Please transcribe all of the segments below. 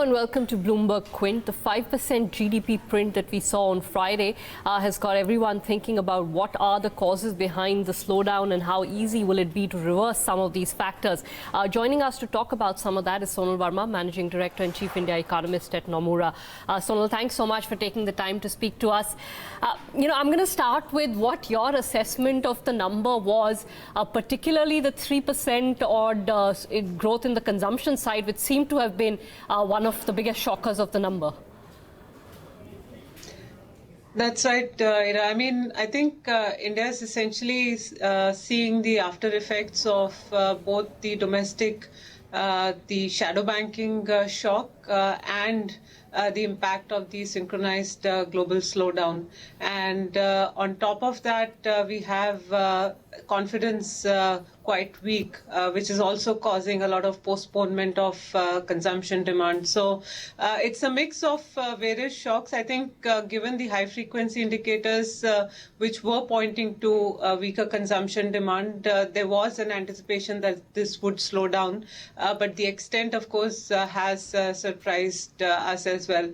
and welcome to Bloomberg Quint. The 5% GDP print that we saw on Friday has got everyone thinking about what are the causes behind the slowdown and how easy will it be to reverse some of these factors. Joining us to talk about some of that is Sonal Varma, Managing Director and Chief India Economist at Nomura. Sonal, thanks so much for taking the time to speak to us. I'm going to start with what your assessment of the number was, particularly the 3% odd growth in the consumption side, which seemed to have been one of the biggest shockers of the number. That's right, Ira. I think India is essentially seeing the after effects of both the domestic, the shadow banking shock and the impact of the synchronized global slowdown. And on top of that, we have confidence quite weak, which is also causing a lot of postponement of consumption demand. So it's a mix of various shocks. I think given the high frequency indicators which were pointing to weaker consumption demand, there was an anticipation that this would slow down. But the extent, of course, has surprised us as well.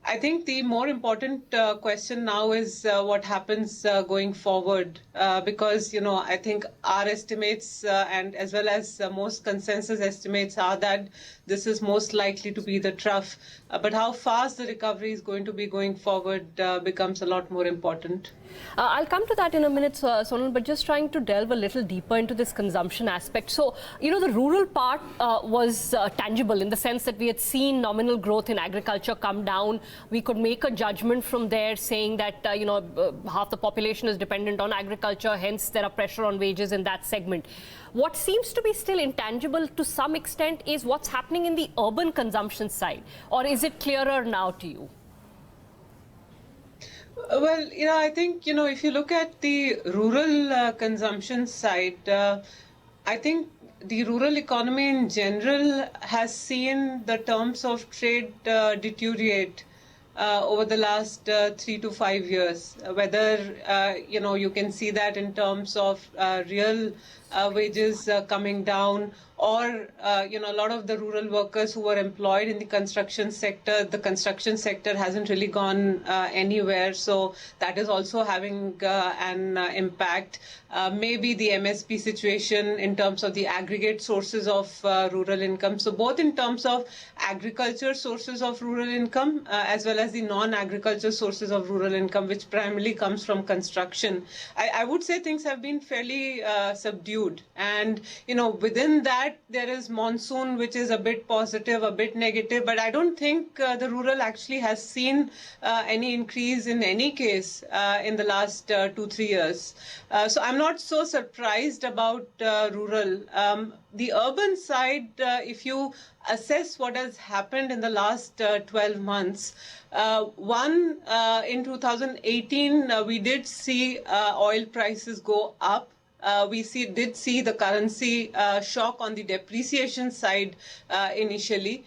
I think the more important question now is what happens going forward, because, I think our estimates and as well as most consensus estimates are that this is most likely to be the trough. But how fast the recovery is going to be going forward becomes a lot more important. I'll come to that in a minute, Sonal, but just trying to delve a little deeper into this consumption aspect. So, the rural part was tangible in the sense that we had seen nominal growth in agriculture come down. We could make a judgment from there saying that, half the population is dependent on agriculture, hence there are pressure on wages in that segment. What seems to be still intangible to some extent is what's happening in the urban consumption side, or is it clearer now to you? Well, I think, if you look at the rural consumption side, I think the rural economy in general has seen the terms of trade deteriorate over the last 3 to 5 years. Whether, you can see that in terms of real wages coming down, or, a lot of the rural workers who were employed in the construction sector hasn't really gone anywhere. So that is also having an impact. Maybe the MSP situation in terms of the aggregate sources of rural income. So both in terms of agriculture sources of rural income as well as the non-agriculture sources of rural income, which primarily comes from construction. I would say things have been fairly subdued. And, within that, there is monsoon, which is a bit positive, a bit negative, but I don't think the rural actually has seen any increase in any case in the last 2-3 years. So I'm not so surprised about rural. The urban side, if you assess what has happened in the last 12 months, in 2018, we did see oil prices go up. We did see the currency shock on the depreciation side initially.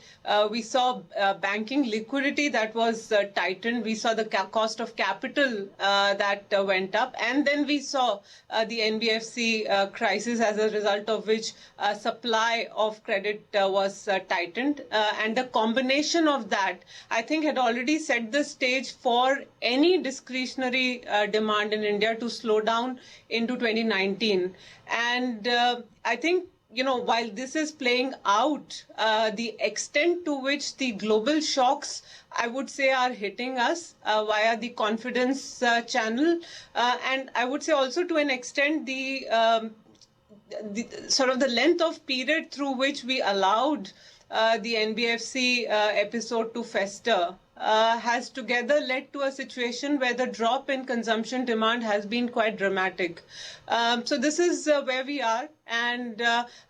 We saw banking liquidity that was tightened. We saw the cost of capital that went up. And then we saw the NBFC crisis, as a result of which supply of credit was tightened. And the combination of that, I think, had already set the stage for any discretionary demand in India to slow down into 2019. And I think, while this is playing out, the extent to which the global shocks, I would say, are hitting us via the confidence channel. And I would say also to an extent the sort of the length of period through which we allowed the NBFC episode to fester has together led to a situation where the drop in consumption demand has been quite dramatic. So this is where we are. And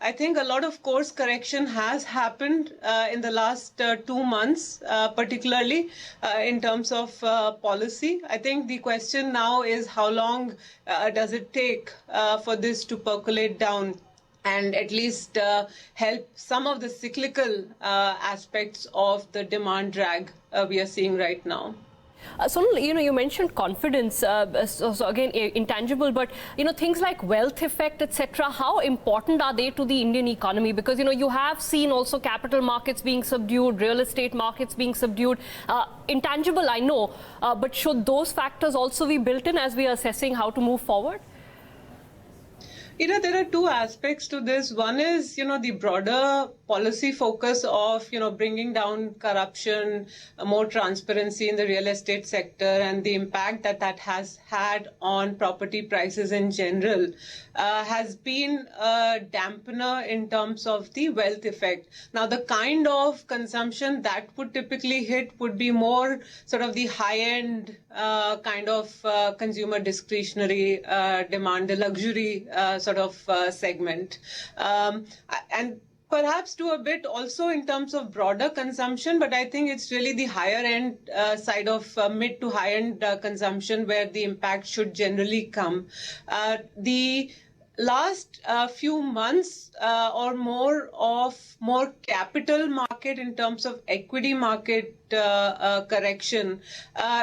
I think a lot of course correction has happened in the last 2 months, particularly in terms of policy. I think the question now is how long does it take for this to percolate down and at least help some of the cyclical aspects of the demand drag we are seeing right now. Sonal, you mentioned confidence, so again, intangible, but, things like wealth effect, etc. How important are they to the Indian economy? Because, you have seen also capital markets being subdued, real estate markets being subdued. Intangible, I know, but should those factors also be built in as we are assessing how to move forward? There are two aspects to this. One is, the broader policy focus of, bringing down corruption, more transparency in the real estate sector, and the impact that that has had on property prices in general has been a dampener in terms of the wealth effect. Now, the kind of consumption that would typically hit would be more sort of the high-end kind of consumer discretionary demand, the luxury sort of segment. And perhaps to a bit also in terms of broader consumption, but I think it's really the higher end side of mid to high end consumption where the impact should generally come. The last few months or more of more capital market in terms of equity market correction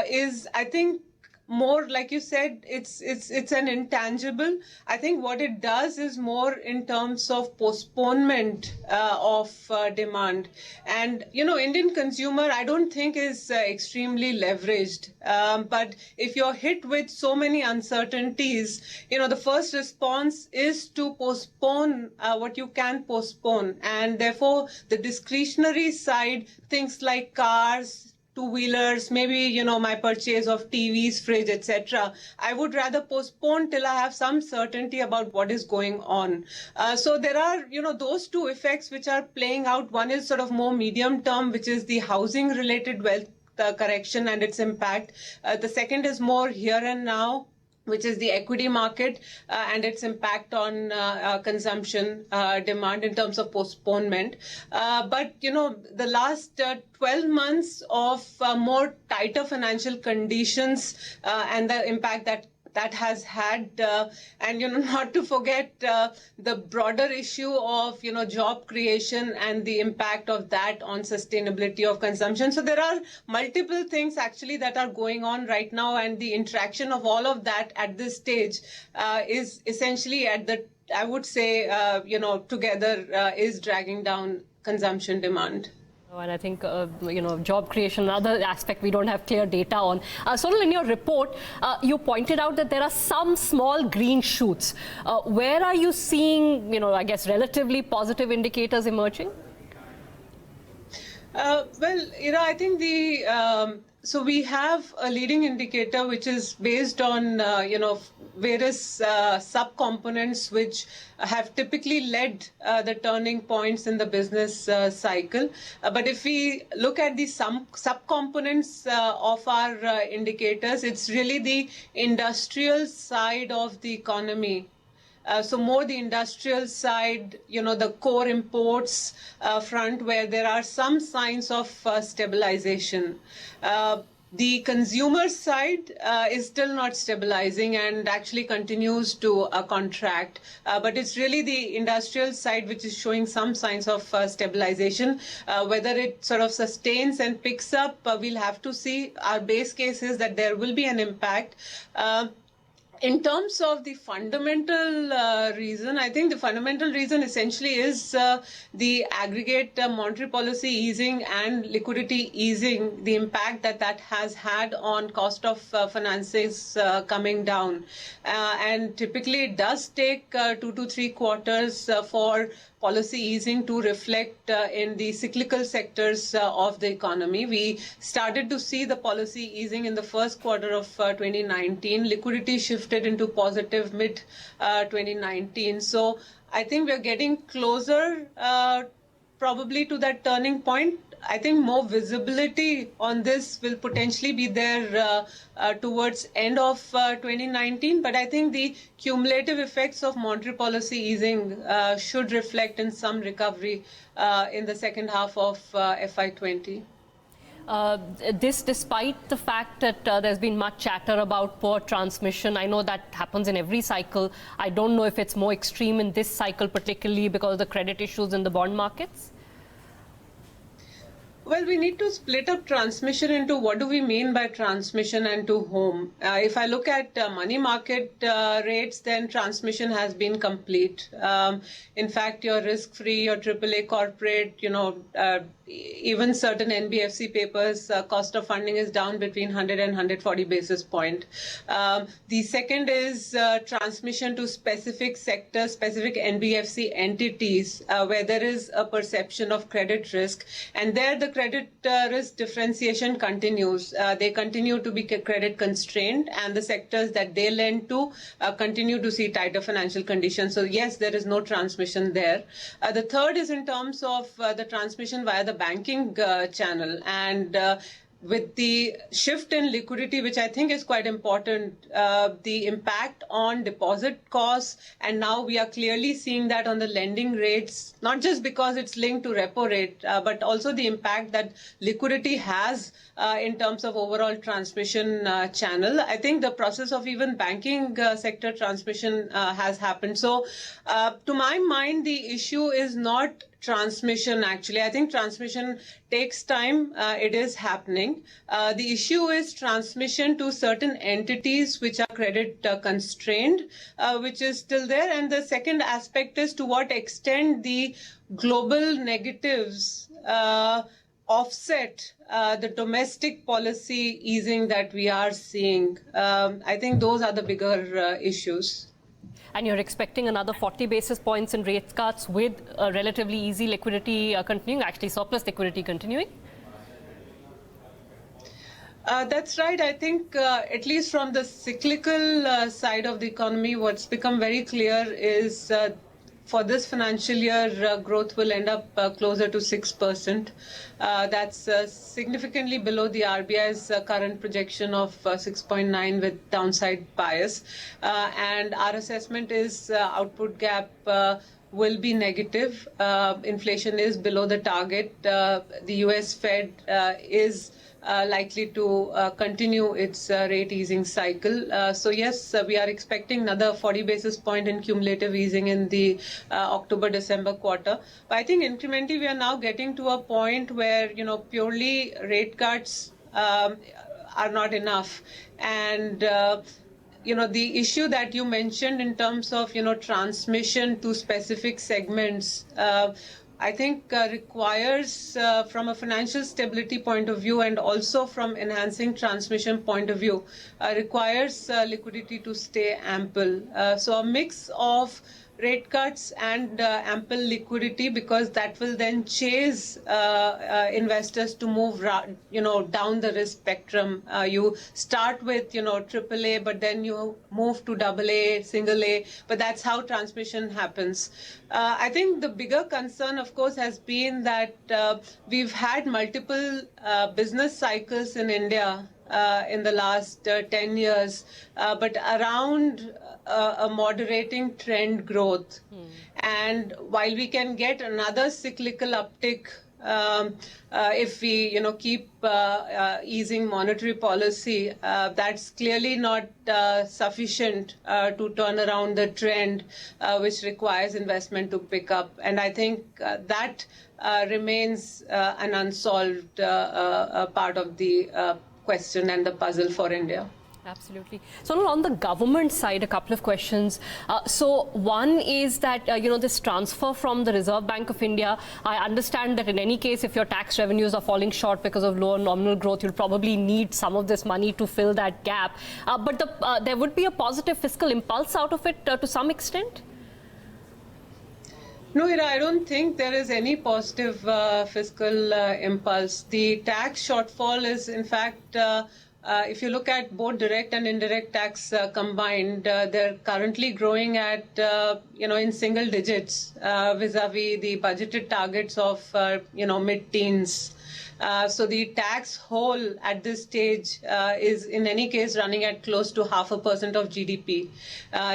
is, I think, more, like you said, it's an intangible. I think what it does is more in terms of postponement of demand. And, Indian consumer, I don't think is extremely leveraged. But if you're hit with so many uncertainties, the first response is to postpone what you can postpone. And therefore, the discretionary side, things like cars, two-wheelers, maybe, my purchase of TVs, fridge, etc. I would rather postpone till I have some certainty about what is going on. So there are, those two effects which are playing out. One is sort of more medium term, which is the housing-related wealth correction and its impact. The second is more here and now, which is the equity market and its impact on consumption demand in terms of postponement. But, the last 12 months of more tighter financial conditions and the impact that has had, and, not to forget the broader issue of, job creation and the impact of that on sustainability of consumption. So there are multiple things actually that are going on right now, and the interaction of all of that at this stage is essentially I would say, together is dragging down consumption demand. And I think, job creation, another aspect we don't have clear data on. Sonal, in your report, you pointed out that there are some small green shoots. Where are you seeing, I guess, relatively positive indicators emerging? Well, I think so we have a leading indicator which is based on, various subcomponents which have typically led the turning points in the business cycle. But if we look at the subcomponents of our indicators, it's really the industrial side of the economy. So more the industrial side, the core imports front where there are some signs of stabilization. The consumer side is still not stabilizing and actually continues to contract. But it's really the industrial side which is showing some signs of stabilization. Whether it sort of sustains and picks up, we'll have to see. Our base case is that there will be an impact. In terms of the fundamental reason, I think the fundamental reason essentially is the aggregate monetary policy easing and liquidity easing, the impact that has had on cost of finances coming down. And typically it does take 2 to 3 quarters for policy easing to reflect in the cyclical sectors of the economy. We started to see the policy easing in the first quarter of 2019. Liquidity shifted into positive mid 2019. So I think we're getting closer probably to that turning point. I think more visibility on this will potentially be there towards end of 2019. But I think the cumulative effects of monetary policy easing should reflect in some recovery in the second half of FY20. This despite the fact that there's been much chatter about poor transmission. I know that happens in every cycle. I don't know if it's more extreme in this cycle, particularly because of the credit issues in the bond markets. Well, we need to split up transmission into what do we mean by transmission and to whom. If I look at money market rates, then transmission has been complete. In fact, your risk-free, your AAA corporate, even certain NBFC papers, cost of funding is down between 100 and 140 basis point. The second is transmission to specific sectors, specific NBFC entities, where there is a perception of credit risk. And there the credit risk differentiation continues. They continue to be credit constrained, and the sectors that they lend to continue to see tighter financial conditions. So yes, there is no transmission there. The third is in terms of the transmission via the banking channel. And with the shift in liquidity, which I think is quite important, the impact on deposit costs, and now we are clearly seeing that on the lending rates, not just because it's linked to repo rate, but also the impact that liquidity has in terms of overall transmission channel. I think the process of even banking sector transmission has happened. So to my mind, the issue is not transmission, actually. I think transmission takes time. It is happening. The issue is transmission to certain entities which are credit constrained, which is still there. And the second aspect is to what extent the global negatives offset the domestic policy easing that we are seeing. I think those are the bigger issues. And you're expecting another 40 basis points in rate cuts with relatively easy liquidity continuing, actually surplus liquidity continuing? That's right. I think at least from the cyclical side of the economy, what's become very clear is for this financial year, growth will end up closer to 6%. That's significantly below the RBI's current projection of 6.9 with downside bias. And our assessment is output gap will be negative. Inflation is below the target. The US Fed is likely to continue its rate easing cycle. So yes, we are expecting another 40 basis point in cumulative easing in the October-December quarter. But I think incrementally we are now getting to a point where, purely rate cuts are not enough. And the issue that you mentioned in terms of, transmission to specific segments, I think requires, from a financial stability point of view and also from enhancing transmission point of view, requires liquidity to stay ample. So a mix of rate cuts and ample liquidity, because that will then chase investors to move down the risk spectrum. You start with AAA, but then you move to AA, single A, but that's how transmission happens. I think the bigger concern, of course, has been that we've had multiple business cycles in India in the last 10 years, but around a moderating trend growth. And while we can get another cyclical uptick if we keep easing monetary policy, that's clearly not sufficient to turn around the trend, which requires investment to pick up. And I think that remains an unsolved part of the question and the puzzle for India. Absolutely. So on the government side, a couple of questions. So one is that, this transfer from the Reserve Bank of India, I understand that in any case, if your tax revenues are falling short because of lower nominal growth, you'll probably need some of this money to fill that gap. But there would be a positive fiscal impulse out of it to some extent? No, Ira, I don't think there is any positive fiscal impulse. The tax shortfall is, in fact, if you look at both direct and indirect tax combined, they're currently growing at, in single digits vis-a-vis the budgeted targets of, mid-teens. So the tax hole at this stage is in any case running at close to 0.5% of GDP.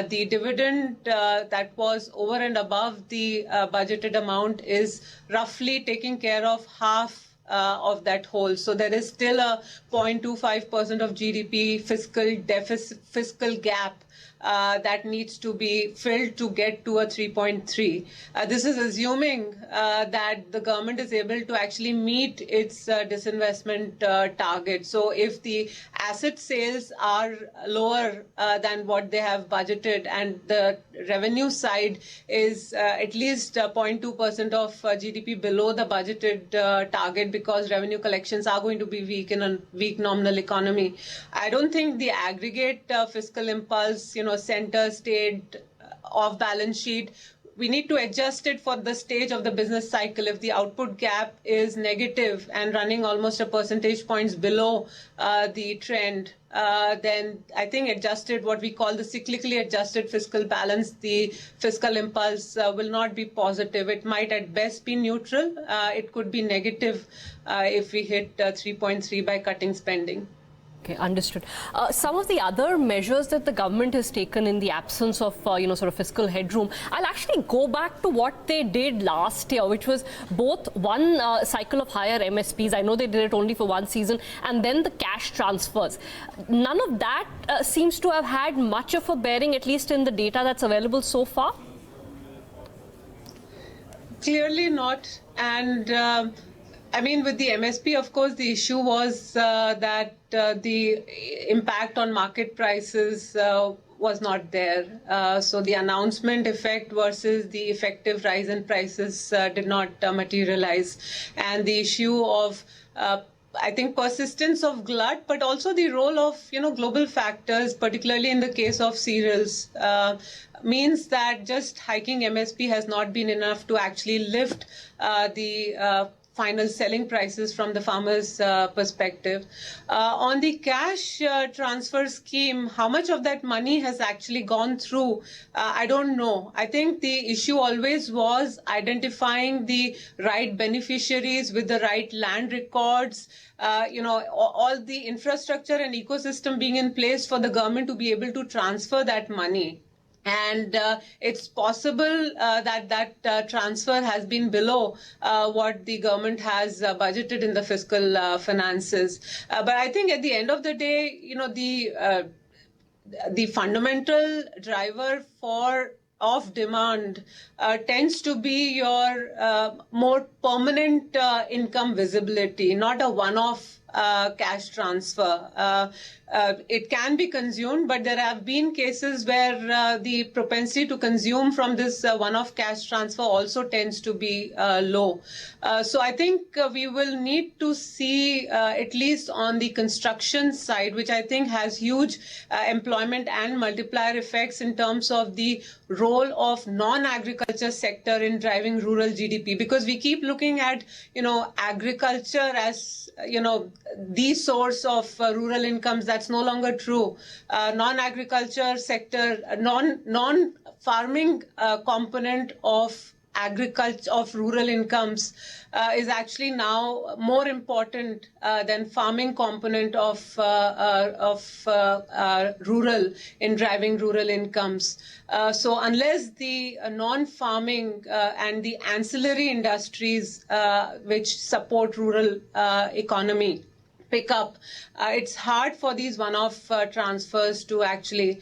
The dividend that was over and above the budgeted amount is roughly taking care of half of that hole. So there is still a 0.25% of GDP fiscal gap that needs to be filled to get to a 3.3. This is assuming that the government is able to actually meet its disinvestment target. So if the asset sales are lower than what they have budgeted, and the revenue side is at least 0.2% of GDP below the budgeted target, because revenue collections are going to be weak in a weak nominal economy, I don't think the aggregate fiscal impulse, center, state, off balance sheet, we need to adjust it for the stage of the business cycle. If the output gap is negative and running almost a percentage points below the trend, then I think what we call the cyclically adjusted fiscal balance, the fiscal impulse will not be positive. It might at best be neutral. It could be negative if we hit 3.3 by cutting spending. Okay, understood. Some of the other measures that the government has taken in the absence of, sort of fiscal headroom, I'll actually go back to what they did last year, which was both one cycle of higher MSPs. I know they did it only for one season, and then the cash transfers. None of that seems to have had much of a bearing, at least in the data that's available so far. Clearly not. And with the MSP, of course, the issue was that the impact on market prices was not there. So the announcement effect versus the effective rise in prices did not materialize. And the issue of I think persistence of glut, but also the role of global factors, particularly in the case of cereals, means that just hiking MSP has not been enough to actually lift the final selling prices from the farmers' perspective. On the cash transfer scheme, how much of that money has actually gone through? I don't know. I think the issue always was identifying the right beneficiaries with the right land records, all the infrastructure and ecosystem being in place for the government to be able to transfer that money. And it's possible that transfer has been below what the government has budgeted in the fiscal finances. But I think at the end of the day, the fundamental driver of demand tends to be your more permanent income visibility, not a one-off cash transfer. It can be consumed, but there have been cases where the propensity to consume from this one-off cash transfer also tends to be low. So I think we will need to see, at least on the construction side, which I think has huge employment and multiplier effects in terms of the role of non-agriculture sector in driving rural GDP, because we keep looking at, agriculture as, the source of rural incomes. That's no longer true. Non-agriculture sector, non-farming component of agriculture, of rural incomes, is actually now more important than farming component of rural in driving rural incomes. So unless the non-farming and the ancillary industries which support rural economy pick up, it's hard for these one-off transfers to actually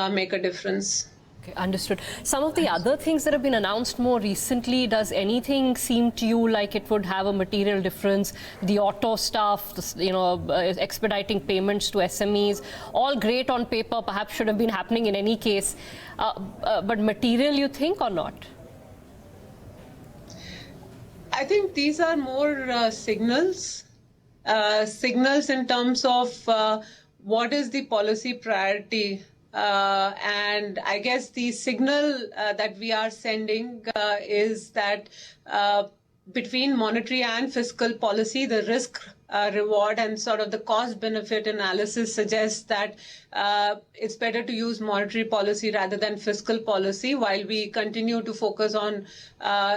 make a difference. Okay, understood. Some of the other things that have been announced more recently, does anything seem to you like it would have a material difference? The auto stuff, expediting payments to SMEs, all great on paper, perhaps should have been happening in any case. But material, you think, or not? I think these are more signals in terms of what is the policy priority. And I guess the signal that we are sending is that between monetary and fiscal policy, the risk reward and sort of the cost benefit analysis suggests that it's better to use monetary policy rather than fiscal policy, while we continue to focus on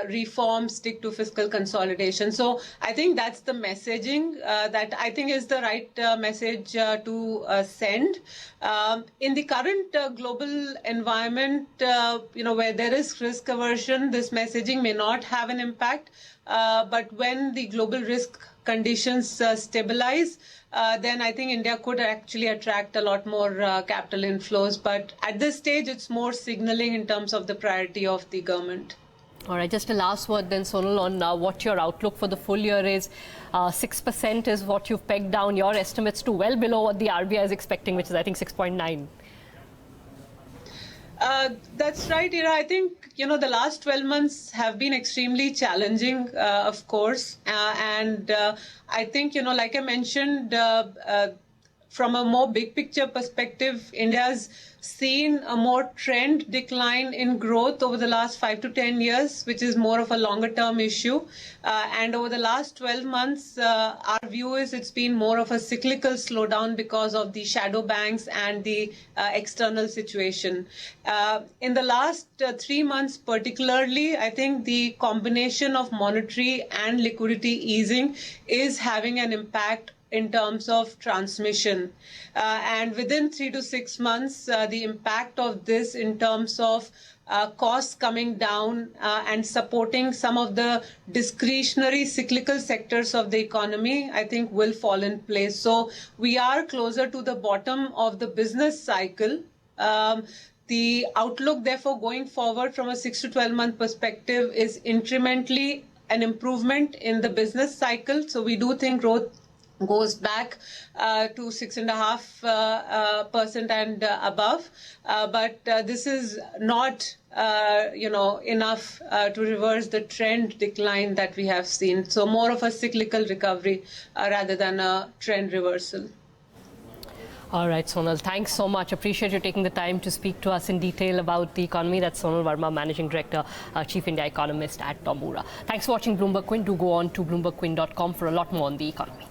reform, stick to fiscal consolidation. So I think that's the messaging that I think is the right message to send. In the current global environment, where there is risk aversion, this messaging may not have an impact. But when the global risk conditions stabilize, then I think India could actually attract a lot more capital inflows. But at this stage, it's more signaling in terms of the priority of the government. All right, just a last word then, Sonal, on what your outlook for the full year is. 6% is what you've pegged down your estimates to, well below what the RBI is expecting, which is, I think, 6.9. That's right, Ira. I think, the last 12 months have been extremely challenging, of course. And I think, like I mentioned, from a more big picture perspective, India's seen a more trend decline in growth over the last 5 to 10 years, which is more of a longer term issue. And over the last 12 months, our view is it's been more of a cyclical slowdown because of the shadow banks and the external situation. In the last 3 months particularly, I think the combination of monetary and liquidity easing is having an impact in terms of transmission. And within 3 to 6 months, the impact of this in terms of costs coming down and supporting some of the discretionary cyclical sectors of the economy, I think will fall in place. So we are closer to the bottom of the business cycle. The outlook, therefore, going forward from a 6 to 12 month perspective is incrementally an improvement in the business cycle. So we do think growth goes back to 6.5% and above. But this is not, enough to reverse the trend decline that we have seen. So more of a cyclical recovery rather than a trend reversal. All right, Sonal, thanks so much. Appreciate you taking the time to speak to us in detail about the economy. That's Sonal Varma, Managing Director, Chief India Economist at Nomura. Thanks for watching Bloomberg Quint. Do go on to bloombergquint.com for a lot more on the economy.